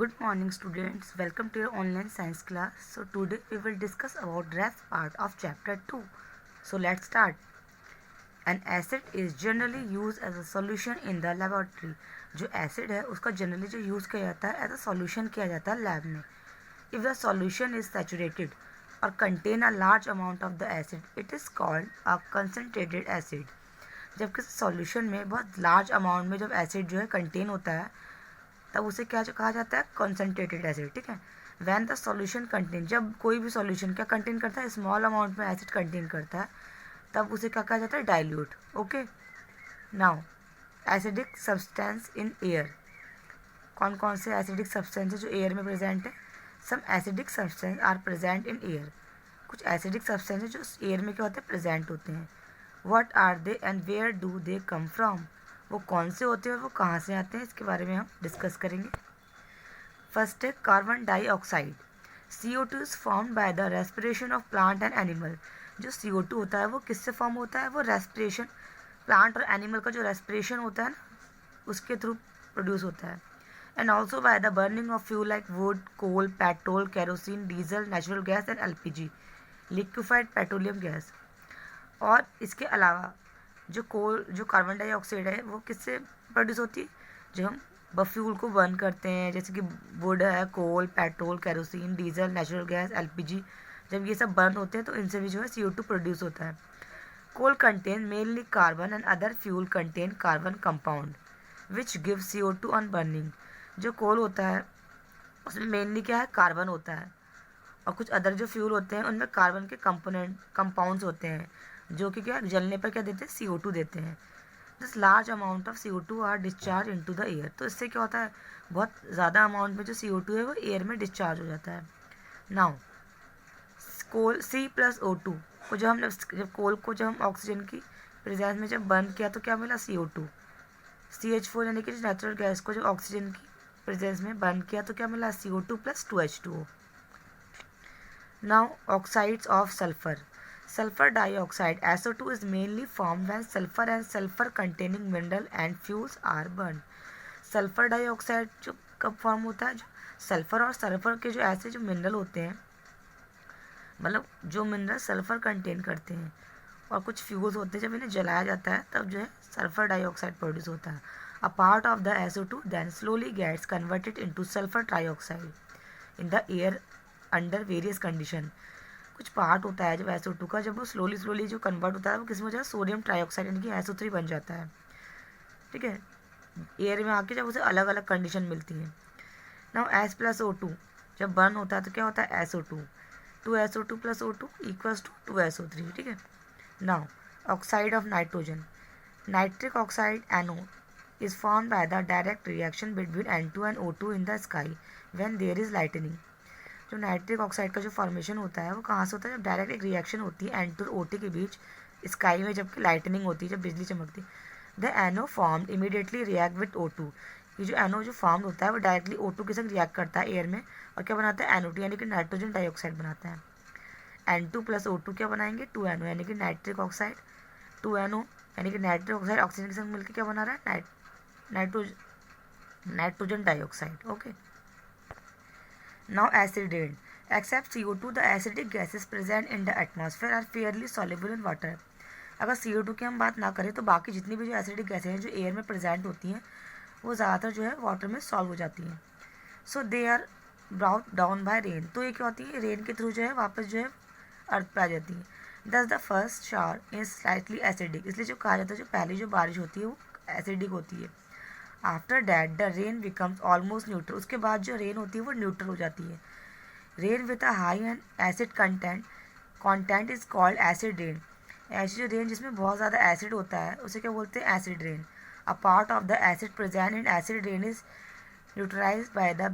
Good morning students, welcome to your online science class. So today we will discuss about rest part of chapter 2. So let's start. An acid is generally used as a solution in the laboratory. जो acid है उसका generally जो use किया जाता है as a solution किया जाता है lab में. If the solution is saturated or contain a large amount of the acid, it is called a concentrated acid. जब किसी solution में बहुत large amount में जब acid जो है contain होता है तब उसे क्या कहा जाता है, कॉन्सेंट्रेटेड एसिड. ठीक है. वैन द सॉल्यूशन कंटेन, जब कोई भी सॉल्यूशन क्या कंटेन करता है, स्मॉल अमाउंट में एसिड कंटेन करता है, तब उसे क्या कहा जाता है, dilute. Okay. Now acidic substance in air. कौन कौन से एसिडिक सब्सटेंस है जो एयर में प्रेजेंट है? Some acidic substance are present in air. कुछ एसिडिक सब्सटेंस है जो एयर में क्या होते हैं, प्रेजेंट होते हैं. What are they and where do they come from. वो कौन से होते हैं और वो कहाँ से आते हैं, इसके बारे में हम डिस्कस करेंगे. फर्स्ट है carbon dioxide. CO2 is form by the respiration of plant and animal. जो CO2 होता है वो किससे फॉर्म होता है, वो रेस्पिरेशन, प्लांट और एनिमल का जो रेस्पिरेशन होता है ना, उसके थ्रू प्रोड्यूस होता है. And also by the burning of fuel like wood, coal, petrol, kerosene, diesel, natural gas and LPG, liquefied petroleum gas. और इसके अलावा जो कार्बन डाइऑक्साइड है वो किससे प्रोड्यूस होती है, जो हम फ्यूल को बर्न करते हैं, जैसे कि वुड है, coal, petrol, kerosene, diesel, natural gas, LPG. जब ये सब बर्न होते हैं तो इनसे भी जो है CO2 प्रोड्यूस होता है. Coal contain mainly carbon and other fuel contain carbon compound which give CO2 on burning. जो कोल होता है उसमें मेनली क्या है, कार्बन होता है, और कुछ अदर जो फ्यूल होते हैं उनमें कार्बन के कंपाउंड्स होते हैं, जो कि क्या जलने पर क्या देते हैं, CO2 देते हैं. This large amount of CO2 are discharge into the air. तो इससे क्या होता है, बहुत ज़्यादा अमाउंट में जो CO2 है वो एयर में डिस्चार्ज हो जाता है. नाउ कोल C+O2 को जब कोल को जब हम ऑक्सीजन की प्रेजेंस में जब बर्न किया तो क्या मिला, CO2. CH4 यानी कि नेचुरल गैस को जब ऑक्सीजन की प्रेजेंस में बर्न किया तो क्या मिला, CO2 + 2H2O. Now oxides of sulphur. Sulfur dioxide SO2 is mainly formed when sulfur and sulfur containing mineral and fuels are burned. Sulphur dioxide जो कब फॉर्म होता है, जो सल्फर और सल्फर के जो ऐसे जो मिनरल होते हैं, मतलब जो मिनरल सल्फर कंटेन करते हैं और कुछ फ्यूल्स होते हैं, जब इन्हें जलाया जाता है तब जो है सल्फर डाइऑक्साइड प्रोड्यूस होता है. अ part of the SO2 then slowly gets converted into sulfur dioxide in the air under various condition. कुछ पार्ट होता है जब SO2 का, जब वो स्लोली जो कन्वर्ट होता है वो किस में हो जाता है, सोडियम ट्राइऑक्साइड यानी कि SO3 बन जाता है. ठीक है. एयर में आके जब उसे अलग अलग कंडीशन मिलती है. नाउ S+O2 जब बर्न होता है तो क्या होता है, SO2. 2SO2 + O2 = 2SO3. ठीक है. Now oxide of nitrogen. Nitric oxide NO is form by the direct reaction between N2 and O2 in the sky when there is lightning. जो नाइट्रिक ऑक्साइड का जो फॉर्मेशन होता है वो कहाँ से होता है, जब डायरेक्ट एक रिएक्शन होती है N2 और OT के बीच स्काई में, जबकि लाइटनिंग होती है, जब बिजली चमकती है. The NO formed immediately react with O2. ये जो NO जो फॉर्म होता है वो डायरेक्टली O2 के संग रिएक्ट करता है एयर में और क्या बनाता है, NO2 यानी कि नाइट्रोजन डाइऑक्साइड बनाता है. N2 + O2 क्या बनाएंगे, 2NO यानी कि नाइट्रिक ऑक्साइड. 2NO यानी कि नाइट्रिक ऑक्साइड ऑक्सीजन के संग मिलकर क्या बना रहा है, nitrogen dioxide. Okay. Now acid rain. Except CO2, the acidic gases present in the atmosphere are fairly soluble in water. अगर CO2 की हम बात ना करें तो बाकी जितनी भी जो एसिडिक गैसें हैं जो एयर में प्रेजेंट होती हैं वो ज़्यादातर जो है वाटर में सॉल्व हो जाती हैं. So they are brought down by rain. तो ये क्या होती है, रेन के थ्रू जो है वापस जो है अर्थ पर आ जाती है. दस the first shower is slightly acidic. इसलिए जो कहा जाता है जो पहली जो बारिश होती है वो एसिडिक होती है. After that the rain becomes almost neutral. उसके बाद जो रेन होती है वो न्यूट्रल हो जाती है. Rain with a high and acid content is called acid rain. ऐसी जो रेन जिसमें बहुत ज़्यादा एसिड होता है उसे क्या बोलते हैं, acid rain. A part of the acid present in acid rain is neutralize by the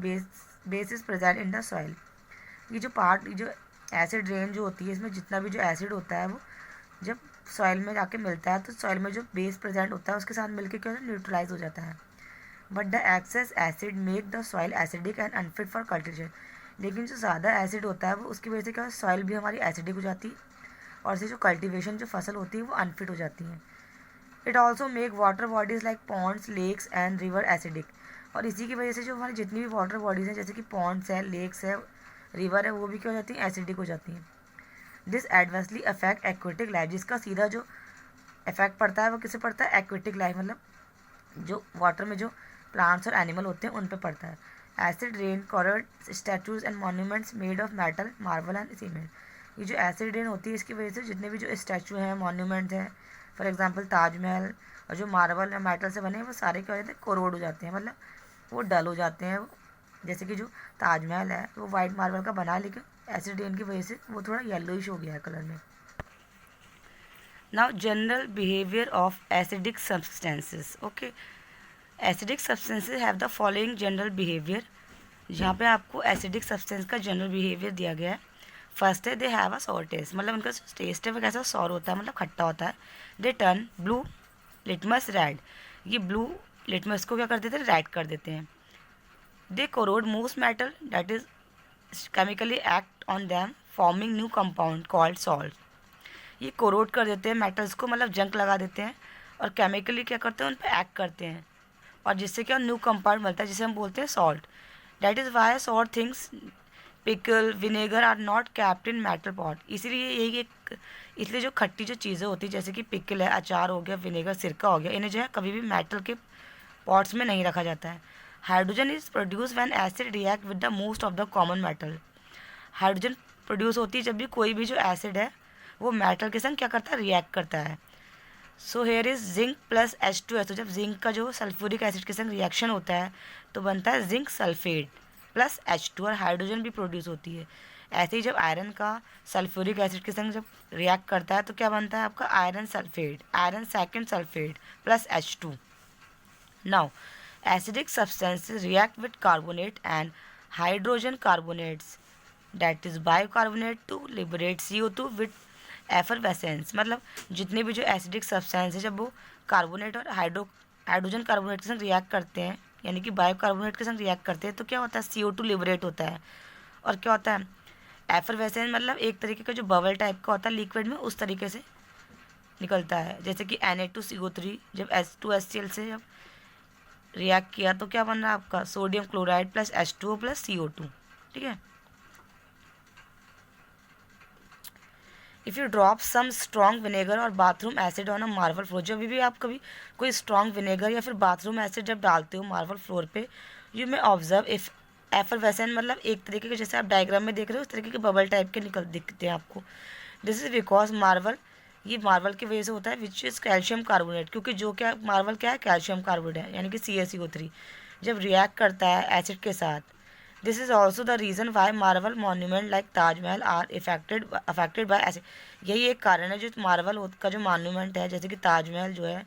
basis present in the soil. ये जो एसिड रेन जो होती है इसमें जितना भी जो एसिड होता है वो जब सॉइल में जाके मिलता है तो सॉइल में जो बेस प्रेजेंट होता है उसके साथ मिलकर क्या न्यूट्रलाइज हो जाता है. But the excess acid make the soil acidic and unfit for cultivation. लेकिन जो ज़्यादा एसिड होता है वो उसकी वजह से क्या सॉइल भी हमारी एसिडिक हो जाती है और इससे जो कल्टिवेशन जो फसल होती है वो अनफिट हो जाती है. It also make water bodies like ponds, lakes and river acidic. और इसी की वजह से जो हमारी जितनी भी वाटर बॉडीज़ हैं जैसे कि पॉन्ड्स है, लेक्स है, रिवर है, वो भी क्या हो जाती हैं, एसिडिक हो जाती हैं। This adversely affect aquatic life, जिसका सीधा जो इफेक्ट पड़ता है वो किसे पड़ता है, एक्वेटिक लाइफ, मतलब जो वाटर में जो प्लांट्स और एनिमल होते हैं उन पे पड़ता है। Acid rain corrode statues and monuments made of metal, marble and cement. ये जो एसिड रेन होती है इसकी वजह से जितने भी जो स्टैचू हैं, मॉन्यूमेंट्स हैं, फॉर एग्जांपल ताजमहल, और जो मार्बल या मेटल से बने हैं वो सारे क्या हो जाते हैं, कोरोड हो जाते हैं, मतलब वो डल हो जाते हैं। वो जैसे कि जो ताजमहल है वो वाइट मार्बल का बना है, लेकिन एसिड रेन की वजह से वो थोड़ा येलोइश हो गया है कलर में। Now general behaviour of acidic substances. Okay, acidic substances have the following general behaviour. यहाँ पे आपको एसिडिक सब्सटेंस का जनरल बिहेवियर दिया गया है। फर्स्ट है they have a sour taste, मतलब उनका टेस्ट है वो कैसा सॉर होता है, मतलब खट्टा होता है। They turn blue litmus red, ये ब्लू लिटमस को क्या कर देते हैं, रेड कर देते हैं। They corrode most metal that is chemically act on them forming new compound called salt, ये कोरोड कर देते हैं मेटल्स को, मतलब जंक लगा देते हैं और केमिकली क्या करते हैं, उन पर एक्ट करते हैं और जिससे क्या न्यू कंपाउंड बनता है जिसे हम बोलते हैं salt. That is why sour things pickle vinegar are not kept in metal pot, इसीलिए यही एक, इसलिए जो खट्टी जो चीज़ें होती है जैसे कि पिकल है, अचार हो गया, विनेगर, सिरका हो गया, इन्हें जो है कभी भी मेटल के पॉट्स में नहीं रखा जाता है। Hydrogen is produce when acid react with the most of the common metal, hydrogen produce होती है जब भी कोई भी जो एसिड है वो मेटल के संग क्या करता है, रिएक्ट करता है। So here is zinc plus H2SO, जब जिंक का जो सल्फ्यूरिक एसिड के संग रिएक्शन होता है तो बनता है जिंक सल्फेट प्लस H2 और हाइड्रोजन भी प्रोड्यूस होती है। ऐसे ही जब आयरन का सल्फ्यूरिक एसिड के संग जब रिएक्ट करता है तो क्या बनता है आपका iron sulphate, iron second sulphate plus H2। Now acidic substances react with carbonate and hydrogen carbonates that is bicarbonate to liberate CO2 with effervescence, मतलब जितने भी जो एसिडिक सब्सटेंस है जब वो कार्बोनेट और हाइड्रोजन कार्बोनेट के संग रिएक्ट करते हैं, यानी कि बायोकार्बोनेट के संग रिएक्ट करते हैं तो क्या होता है, CO2 लिबरेट होता है। और क्या होता है एफरवेसेंस, मतलब एक तरीके का जो बबल टाइप का होता है लिक्विड में, उस तरीके से निकलता है। जैसे कि Na2CO3 जब H2HCl से जब रिएक्ट किया तो क्या बन रहा है आपका sodium chloride plus H2O plus CO2, ठीक है। If you drop some strong vinegar और bathroom acid on a marble floor, जब भी आप कभी कोई स्ट्रॉन्ग विनेगर या फिर बाथरूम एसिड जब डालते हो मार्बल फ्लोर पे, you may observe if effervescent, मतलब एक तरीके के जैसे आप डायग्राम में देख रहे हो उस तरीके के बबल टाइप के दिखते हैं आपको। दिस इज बिकॉज मार्बल, ये मार्बल की वजह से होता है, विच इज़ कैल्शियम कार्बोनेट, क्योंकि जो क्या मार्बल क्या है, कैल्शियम कार्बोनेट है, यानी कि CaCO3 जब रिएक्ट करता है एसिड के साथ। This is also the reason why marble monument like Taj Mahal are affected by acid, यही एक कारण है जो मार्बल का जो मॉन्यूमेंट है जैसे कि ताजमहल जो है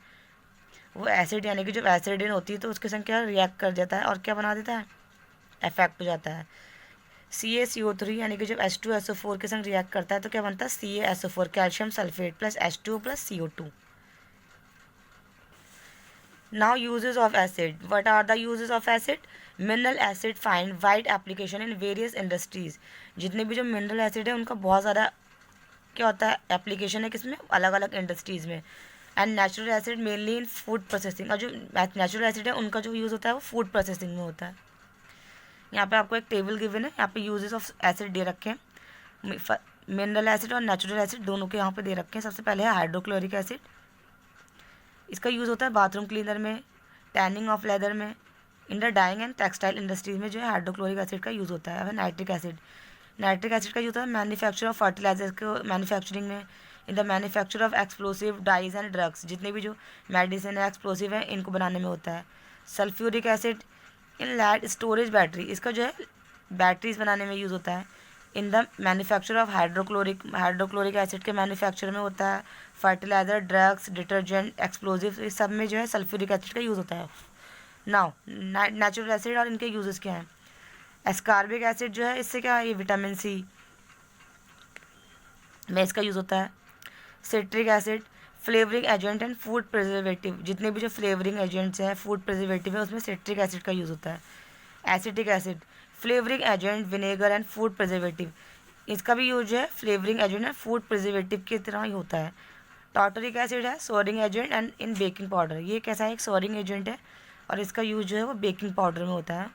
वो एसिड, यानी कि जब एसिड रेन होती है तो उसके संग क्या रिएक्ट कर जाता है और क्या बना देता है, इफेक्ट हो जाता है। CaCO3 यानी कि जब H2SO4 के संग रिएक्ट करता है तो क्या बनता है CaSO4 calcium sulphate plus H2O plus CO2। Now uses of acid. What are the uses of acid? Mineral acid find wide application in various industries. जितने भी जो मिनरल एसिड है उनका बहुत ज़्यादा क्या होता है एप्लीकेशन है, किसमें, अलग अलग इंडस्ट्रीज़ में। And natural acid mainly in food processing, और जो नेचुरल एसिड है उनका जो यूज़ होता है वो फूड प्रोसेसिंग में होता है। यहाँ पे आपको एक टेबल गिवन है, यहाँ पे यूजेस ऑफ एसिड दे रखे हैं, मिनरल एसिड और नेचुरल एसिड दोनों के यहाँ पे दे रखे हैं। सबसे पहले है हाइड्रोक्लोरिक एसिड, इसका यूज़ होता है बाथरूम क्लीनर में, टैनिंग ऑफ लेदर में, in the dyeing and textile industries में जो है हाइड्रोक्लोरिक एसिड का यूज़ होता है। अब नाइट्रिक एसिड, नाइट्रिक एसिड का यूज़ होता है मैन्युफैक्चर ऑफ फर्टिलाइजर को मैन्युफैक्चरिंग में, in the manufacture of explosive dyes and drugs, जितने भी जो मेडिसिन है एक्सप्लोसिव है इनको बनाने में होता है। Sulphuric acid in lead storage battery, इसका जो है बैटरीज बनाने में यूज़ होता है। In the manufacture of hydrochloric acid के मैन्युफैक्चर में होता है। फर्टिलाइजर, ड्रग्स, डिटर्जेंट, एक्सप्लोजिव, इस सब में जो है सल्फ्यूरिक एसिड का यूज़ होता है। नाउ नेचुरल एसिड और इनके यूजेस क्या हैं। एस्कॉर्बिक एसिड जो है इससे क्या है, ये विटामिन C में इसका यूज़ होता है। Citric acid flavouring agent and food preservative, जितने भी जो फ्लेवरिंग एजेंट्स हैं फूड प्रिजर्वेटिव है उसमें सिट्रिक एसिड का यूज़ होता है। Acetic acid flavouring agent, vinegar and food preservative, इसका भी यूज है flavouring agent and food preservative की तरह ही होता है। टार्टरिक एसिड है souring agent and in baking powder, ये कैसा है, एक सोरिंग एजेंट है और इसका यूज जो है वो बेकिंग पाउडर में होता है.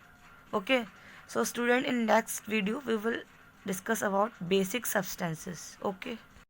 Okay, so student, in next video we will discuss about basic substances. Okay.